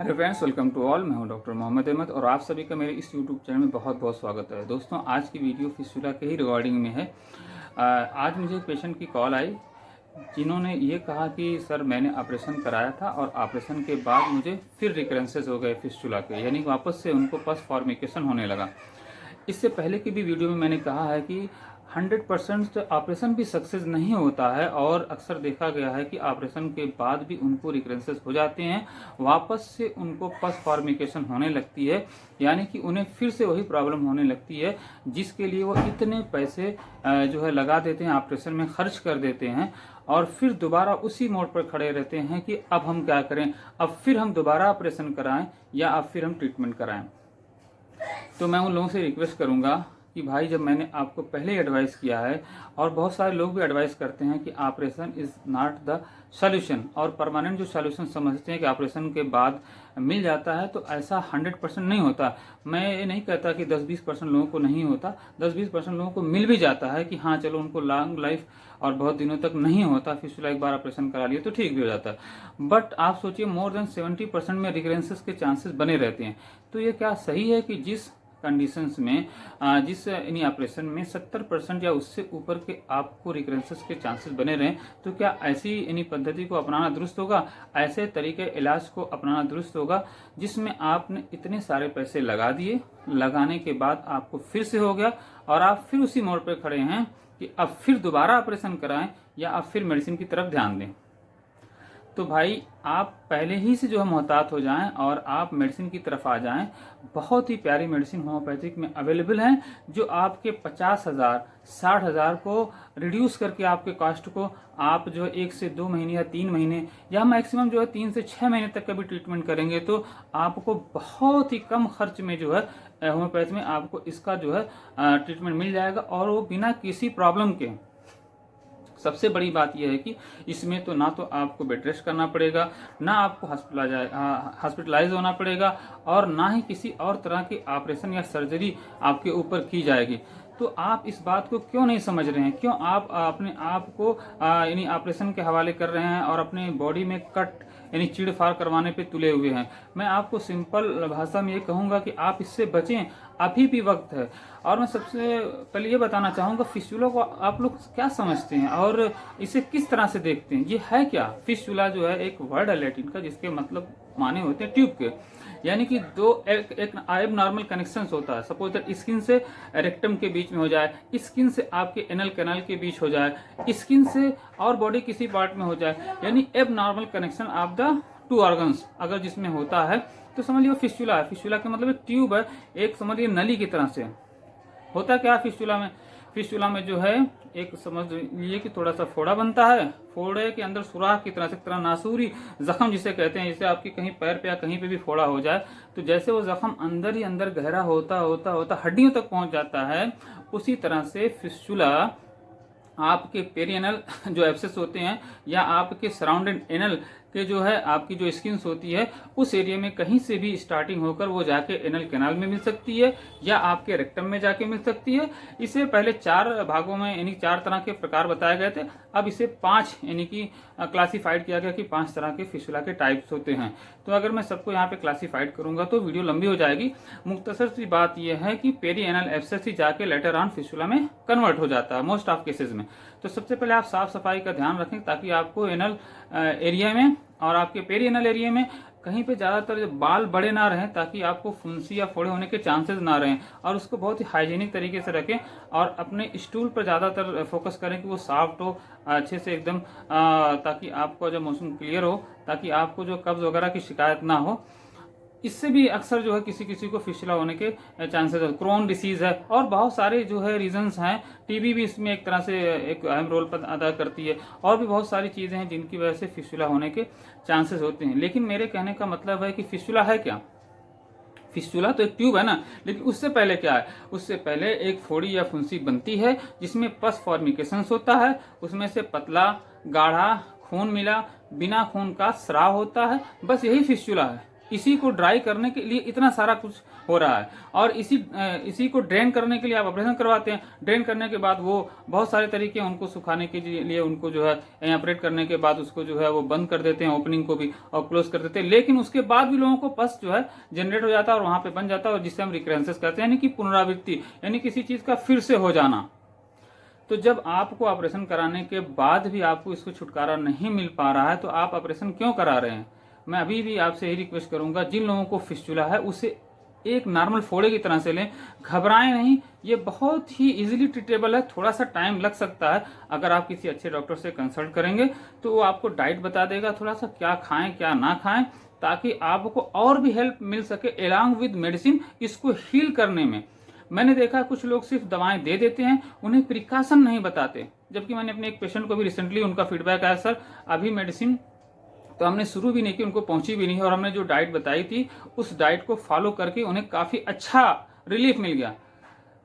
Hello friends, welcome to all. मैं हूं doctor Mohammad Ahmad और आप सभी का मेरे इस यूट्यूब चैनल में बहुत बहुत स्वागत है। दोस्तों, आज की वीडियो फिस्टुला के ही रिगार्डिंग में है। आज मुझे एक पेशेंट की कॉल आई जिन्होंने ये कहा कि सर मैंने ऑपरेशन कराया था और ऑपरेशन के बाद मुझे फिर रिकरेंसेस हो गए फिस्टुला के, यानी वापस से उनको पस फॉर्मिकेशन होने लगा। इससे पहले की भी वीडियो में मैंने कहा है कि 100% ऑपरेशन भी सक्सेस नहीं होता है और अक्सर देखा गया है कि ऑपरेशन के बाद भी उनको रिकरेंसेस हो जाते हैं, वापस से उनको पस फॉर्मिकेशन होने लगती है, यानी कि उन्हें फिर से वही प्रॉब्लम होने लगती है जिसके लिए वो इतने पैसे जो है लगा देते हैं, ऑपरेशन में खर्च कर देते हैं और फिर दोबारा उसी मोड पर खड़े रहते हैं कि अब हम क्या करें, अब फिर हम दोबारा ऑपरेशन कराएं या अब फिर हम ट्रीटमेंट कराएं। तो मैं उन लोगों से रिक्वेस्ट करूंगा कि भाई, जब मैंने आपको पहले ही एडवाइस किया है और बहुत सारे लोग भी एडवाइस करते हैं कि operation is not the solution और परमानेंट जो सॉल्यूशन समझते हैं कि ऑपरेशन के बाद मिल जाता है, तो ऐसा 100% नहीं होता। मैं ये नहीं कहता कि 10-20% लोगों को नहीं होता, 10-20% लोगों को मिल भी जाता है कि हाँ चलो उनको लॉन्ग लाइफ और बहुत दिनों तक नहीं होता, फिस्टुला एक बार ऑपरेशन करा लिए तो ठीक भी हो जाता है। बट आप सोचिए, मोर देन 70% में रिकरेंसेस के चांसेस बने रहते हैं। तो ये क्या सही है कि जिस कंडीशंस में जिस यानी ऑपरेशन में 70% या उससे ऊपर के आपको रिकरेंसेस के चांसेस बने रहें, तो क्या ऐसी यानी पद्धति को अपनाना दुरुस्त होगा? ऐसे तरीके इलाज को अपनाना दुरुस्त होगा जिसमें आपने इतने सारे पैसे लगा दिए, लगाने के बाद आपको फिर से हो गया और आप फिर उसी मोड़ पर खड़े हैं कि अब फिर दोबारा ऑपरेशन कराएं या अब फिर मेडिसिन की तरफ ध्यान दें? तो भाई, आप पहले ही से जो है मोहतात हो जाएं और आप मेडिसिन की तरफ आ जाएं। बहुत ही प्यारी मेडिसिन होम्योपैथिक में अवेलेबल हैं जो आपके 50,000 60,000 को रिड्यूस करके आपके कॉस्ट को आप जो 1 से 2 महीने या 3 महीने या मैक्सिमम जो है 3 से 6 महीने तक का भी ट्रीटमेंट करेंगे तो आपको बहुत ही कम खर्च में जो है होम्योपैथी में आपको इसका जो है ट्रीटमेंट मिल जाएगा और वो बिना किसी प्रॉब्लम के। सबसे बड़ी बात यह है कि इसमें तो ना तो आपको बेड रेस्ट करना पड़ेगा, ना आपको हॉस्पिटलाइज होना पड़ेगा और ना ही किसी और तरह की ऑपरेशन या सर्जरी आपके ऊपर की जाएगी। तो आप इस बात को क्यों नहीं समझ रहे हैं? क्यों आप अपने आप को यानी ऑपरेशन के हवाले कर रहे हैं और अपने बॉडी में कट यानी चीड़-फाड़ करवाने पे तुले हुए हैं? मैं आपको सिंपल भाषा में ये कहूँगा कि आप इससे बचें, अभी भी वक्त है। और मैं सबसे पहले ये बताना चाहूँगा, फिस्टुला को आप लोग क्या समझते हैं और इसे किस तरह से देखते हैं? ये है क्या? फिस्टुला जो है एक वर्ड है लैटिन का जिसके मतलब माने होते हैं ट्यूब के, यानी कि दो एक एब नॉर्मल कनेक्शन होता है। सपोज दैट स्किन से रेक्टम के बीच में हो जाए, स्किन से आपके एनल कैनाल के बीच हो जाए, स्किन से और बॉडी किसी पार्ट में हो जाए, यानी एब normal connection of the two organs अगर जिसमें होता है तो समझ लीजिए फिस्टुला है। फिस्टुला का मतलब एक ट्यूब है, एक समझ लीजिए नली की तरह से। होता क्या है फिस्टुला में? फिस्टुला में जो है एक समझ लीजिए कि थोड़ा सा फोड़ा बनता है, फोड़े के अंदर सुराख की तरह से, तरह नासूरी जख्म जिसे कहते हैं, जैसे आपके कहीं पैर पे या कहीं पे भी फोड़ा हो जाए तो जैसे वो जख्म अंदर ही अंदर गहरा होता होता होता हड्डियों तक पहुंच जाता है, उसी तरह से फिस्टुला आपके पेरिएनल जो एब्सेस होते हैं या आपके सराउंडेड एनल के जो है आपकी जो स्किन्स होती है उस एरिया में कहीं से भी स्टार्टिंग होकर वो जाके एनल कैनाल में मिल सकती है या आपके रेक्टम में जाके मिल सकती है। इसे पहले 4 भागों में यानी 4 तरह के प्रकार बताए गए थे, अब इसे 5 यानी कि क्लासिफाइड किया गया कि 5 तरह के फिस्टुला के टाइप्स होते हैं। तो अगर मैं सबको यहाँ पे क्लासिफाइड करूंगा तो वीडियो लंबी हो जाएगी। मुख्तसर सी बात यह है कि पेरिएनल एब्सेस ही जाके लेटर ऑन फिस्टुला में कन्वर्ट हो जाता है मोस्ट ऑफ केसेस में। तो सबसे पहले आप साफ सफाई का ध्यान रखें ताकि आपको एनल एरिया में और आपके पेरिएनल एरिया में कहीं पे ज़्यादातर बाल बड़े ना रहें ताकि आपको फुंसी या फोड़े होने के चांसेस ना रहें, और उसको बहुत ही हाइजीनिक तरीके से रखें और अपने स्टूल पर ज़्यादातर फोकस करें कि वो सॉफ्ट हो अच्छे से एकदम, ताकि आपको जब मोशन क्लियर हो, ताकि आपको जो कब्ज वगैरह की शिकायत ना हो। इससे भी अक्सर जो है किसी किसी को फिस्टुला होने के चांसेस है। क्रोन डिसीज है और बहुत सारे जो है रीजंस हैं। टीबी भी इसमें एक तरह से एक अहम रोल अदा करती है और भी बहुत सारी चीज़ें हैं जिनकी वजह से फिस्टुला होने के चांसेस होते हैं। लेकिन मेरे कहने का मतलब है कि फिस्टुला है क्या? फिस्टुला तो एक ट्यूब है ना, लेकिन उससे पहले क्या है? उससे पहले एक फोड़ी या फुंसी बनती है जिसमें पस फॉर्मिकेशन होता है, उसमें से पतला गाढ़ा खून मिला बिना खून का स्राव होता है, बस यही फिस्टुला है। इसी को ड्राई करने के लिए इतना सारा कुछ हो रहा है, और इसी को ड्रेन करने के लिए आप ऑपरेशन करवाते हैं। ड्रेन करने के बाद वो बहुत सारे तरीके हैं उनको सुखाने के लिए, उनको जो है ऑपरेट करने के बाद उसको जो है वो बंद कर देते हैं, ओपनिंग को भी, और क्लोज कर देते हैं। लेकिन उसके बाद भी लोगों को पस जो है जनरेट हो जाता है और वहां पे बन जाता है, और जिससे हम रिकरेंसेस कहते हैं, यानी कि पुनरावृत्ति, यानी किसी चीज का फिर से हो जाना। तो जब आपको ऑपरेशन कराने के बाद भी आपको इसको छुटकारा नहीं मिल पा रहा है तो आप ऑपरेशन क्यों करा रहे हैं? मैं अभी भी आपसे यही रिक्वेस्ट करूंगा, जिन लोगों को फिस्टुला है उसे एक नॉर्मल फोड़े की तरह से लें, घबराएं नहीं। ये बहुत ही इजीली ट्रीटेबल है, थोड़ा सा टाइम लग सकता है। अगर आप किसी अच्छे डॉक्टर से कंसल्ट करेंगे तो वो आपको डाइट बता देगा, थोड़ा सा क्या खाएं क्या ना खाएं, ताकि आपको और भी हेल्प मिल सके एलॉन्ग विद मेडिसिन इसको हील करने में। मैंने देखा कुछ लोग सिर्फ दवाएं दे देते हैं, उन्हें प्रिकॉशन नहीं बताते। जबकि मैंने अपने एक पेशेंट को भी रिसेंटली उनका फीडबैक आया, सर अभी मेडिसिन तो हमने शुरू भी नहीं की, उनको पहुंची भी नहीं, और हमने जो डाइट बताई थी उस डाइट को फॉलो करके उन्हें काफी अच्छा रिलीफ मिल गया।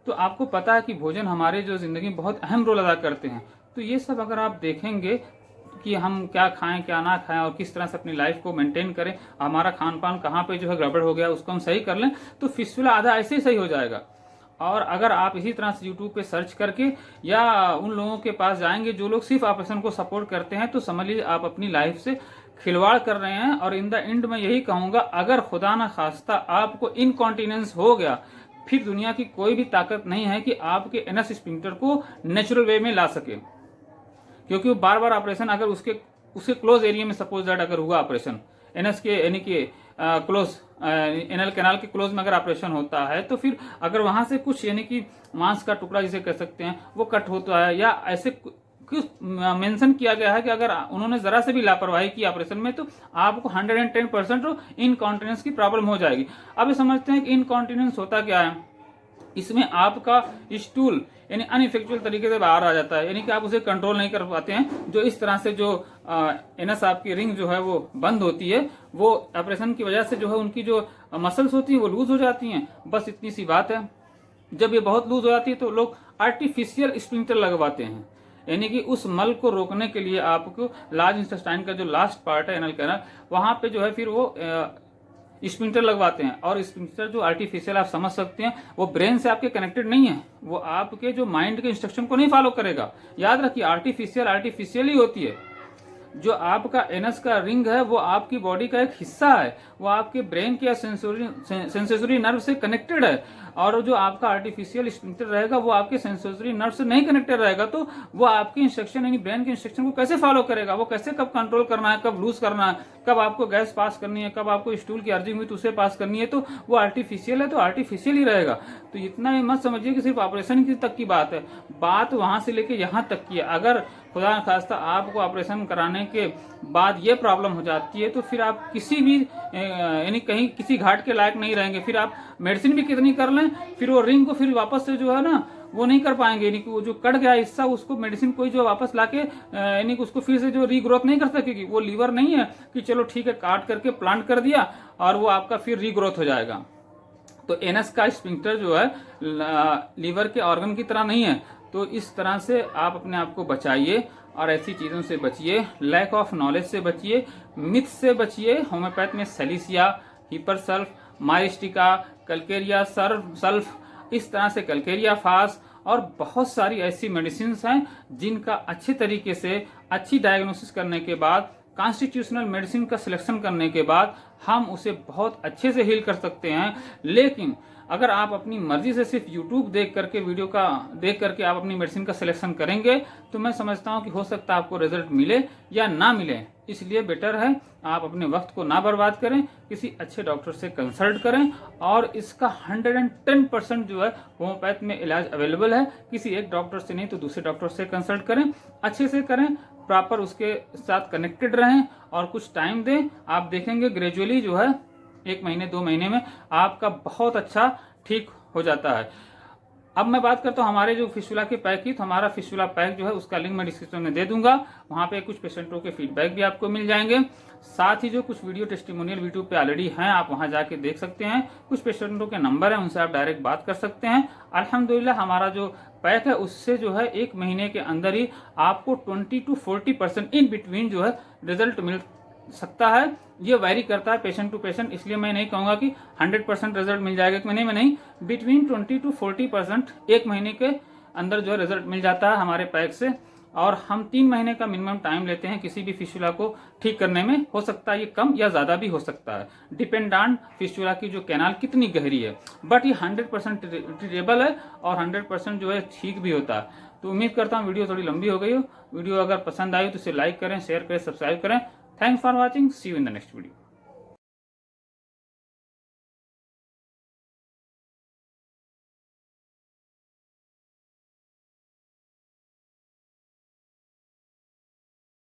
तो आपको पता है कि भोजन हमारे जो जिंदगी में बहुत अहम रोल अदा करते हैं। तो ये सब अगर आप देखेंगे कि हम क्या खाएं क्या ना खाएं और किस तरह से अपनी लाइफ को मेंटेन करें, हमारा खान पान कहाँ पे जो है गड़बड़ हो गया उसको हम सही कर लें, तो फिस्टुला आधा ऐसे ही सही हो जाएगा। और अगर आप इसी तरह से यूट्यूब पे सर्च करके या उन लोगों के पास जाएंगे जो लोग सिर्फ ऑपरेशन को सपोर्ट करते हैं, तो समझ लीजिए आप अपनी लाइफ से खिलवाड़ कर रहे हैं। और इन द एंड मैं यही कहूंगा, अगर खुदा न खास्ता आपको इनकॉन्टिनेंस हो गया, फिर दुनिया की कोई भी ताकत नहीं है कि आपके एनस स्फिंक्टर को नेचुरल वे में ला सके। क्योंकि वो बार बार ऑपरेशन, अगर उसके क्लोज एरिया में सपोज दैट अगर हुआ ऑपरेशन एनस के यानी कि क्लोज एनल कैनाल के क्लोज में अगर ऑपरेशन होता है, तो फिर अगर वहां से कुछ यानी कि मांस का टुकड़ा जिसे कह सकते हैं वो कट होता है, या ऐसे कुछ मेंशन किया गया है कि अगर उन्होंने जरा से भी लापरवाही की ऑपरेशन में, तो आपको 110% इनकॉन्टिनेंस की प्रॉब्लम हो जाएगी। अब ये समझते हैं कि इनकॉन्टिनेंस होता क्या है। इसमें आपका स्टूल यानी अनइफेक्चुअल तरीके से बाहर आ जाता है, यानी कि आप उसे कंट्रोल नहीं कर पाते हैं। जो इस तरह से जो एनस आपकी रिंग जो है वो बंद होती है, वो ऑपरेशन की वजह से जो है उनकी जो मसल्स होती हैं वो लूज हो जाती हैं। बस इतनी सी बात है। जब ये बहुत लूज हो जाती है तो लोग आर्टिफिशियल स्फिंक्टर लगवाते हैं, यानी कि उस मल को रोकने के लिए आपको लार्ज इंटेस्टाइन का जो लास्ट पार्ट है एनल कैनाल, वहां पे जो है फिर वो स्फिंक्टर लगवाते हैं। और स्फिंक्टर जो आर्टिफिशियल आप समझ सकते हैं, वो ब्रेन से आपके कनेक्टेड नहीं है, वो आपके जो माइंड के इंस्ट्रक्शन को नहीं फॉलो करेगा। याद रखिए, आर्टिफिशियल ही होती है। जो आपका एनस का रिंग है वो आपकी बॉडी का एक हिस्सा है, वो आपके ब्रेन के सेंसरी नर्व से कनेक्टेड है। और जो आपका आर्टिफिशियल स्फिंक्टर रहेगा वो आपके सेंसरी नर्व से नहीं कनेक्टेड रहेगा, तो वो आपके इंस्ट्रक्शन यानी ब्रेन के इंस्ट्रक्शन को कैसे फॉलो करेगा? वो कैसे कब कंट्रोल करना है, कब लूज करना है, कब आपको गैस पास करनी है, कब आपको स्टूल की अर्जिंग हुई तो उसे पास करनी है, तो वो आर्टिफिशियल है तो आर्टिफिशियल ही रहेगा। तो इतना ही मत समझिए कि सिर्फ ऑपरेशन की तक की बात है, बात वहां से लेके यहाँ तक की है। अगर खुदा न खास्ता आपको ऑपरेशन कराने के बाद ये प्रॉब्लम हो जाती है, तो फिर आप किसी भी यानी कहीं किसी घाट के लायक नहीं रहेंगे। फिर आप मेडिसिन भी कितनी कर लें, फिर वो रिंग को फिर वापस से जो है ना वो नहीं कर पाएंगे, यानी कि वो जो कट गया हिस्सा उसको मेडिसिन कोई जो वापस लाके यानी कि उसको फिर से जो रीग्रोथ नहीं कर सकेगी। वो लीवर नहीं है कि चलो ठीक है काट करके प्लांट कर दिया और वो आपका फिर रीग्रोथ हो जाएगा। तो एनस का स्फिंक्टर जो है लीवर के ऑर्गन की तरह नहीं है। तो इस तरह से आप अपने आप को बचाइए और ऐसी चीज़ों से बचिए, लैक ऑफ नॉलेज से बचिए, मिथ से बचिए। होम्योपैथ में सेलिसिया, हिपरसल्फ, माइस्टिका, कल्केरिया सल्फ, इस तरह से कल्केरिया फास और बहुत सारी ऐसी मेडिसिन हैं जिनका अच्छे तरीके से अच्छी डायग्नोसिस करने के बाद, कॉन्स्टिट्यूशनल मेडिसिन का सिलेक्शन करने के बाद हम उसे बहुत अच्छे से हील कर सकते हैं। लेकिन अगर आप अपनी मर्जी से सिर्फ यूट्यूब देख करके वीडियो का देख करके आप अपनी मेडिसिन का सिलेक्शन करेंगे, तो मैं समझता हूं कि हो सकता है आपको रिजल्ट मिले या ना मिले। इसलिए बेटर है आप अपने वक्त को ना बर्बाद करें, किसी अच्छे डॉक्टर से कंसल्ट करें। और इसका 110% जो है होम्योपैथ में इलाज अवेलेबल है। किसी एक डॉक्टर से नहीं तो दूसरे डॉक्टर से कंसल्ट करें, अच्छे से करें, प्रॉपर उसके साथ कनेक्टेड रहें और कुछ टाइम दें। आप देखेंगे ग्रेजुअली जो है 1 महीने 2 महीने में आपका बहुत अच्छा ठीक हो जाता है। अब मैं बात करता हूँ हमारे जो फिस्टुला के पैक की, तो हमारा फिस्टुला पैक जो है उसका लिंक मैं डिस्क्रिप्शन में दे दूंगा। वहां पे कुछ पेशेंटों के फीडबैक भी आपको मिल जाएंगे। साथ ही जो कुछ वीडियो टेस्टिमोनियल यूट्यूब पे ऑलरेडी हैं, आप वहां जाके देख सकते हैं। कुछ पेशेंटों के नंबर है, उनसे आप डायरेक्ट बात कर सकते हैं। अल्हम्दुलिल्लाह हमारा जो पैक है उससे जो है 1 महीने के अंदर ही आपको 20 to 40% इन बिटवीन जो है रिजल्ट सकता है, ये वैरी करता है पेशेंट टू पेशेंट, इसलिए मैं नहीं कहूँगा कि 100% रिजल्ट मिल जाएगा एक महीने में, नहीं, बिटवीन 20 to 40% एक महीने के अंदर जो है रिजल्ट मिल जाता है हमारे पैक से। और हम 3 महीने का मिनिमम टाइम लेते हैं किसी भी फिस्टुला को ठीक करने में। हो सकता है ये कम या ज़्यादा भी हो सकता है, डिपेंड ऑन फिस्टुला की जो कैनाल कितनी गहरी है, बट ये 100% ट्रीटेबल है और 100% जो है ठीक भी होता है। तो उम्मीद करता हूँ वीडियो थोड़ी लंबी हो गई हो। वीडियो अगर पसंद आई तो इसे लाइक करें, शेयर करें, सब्सक्राइब करें। Thanks for watching, see you in the next video.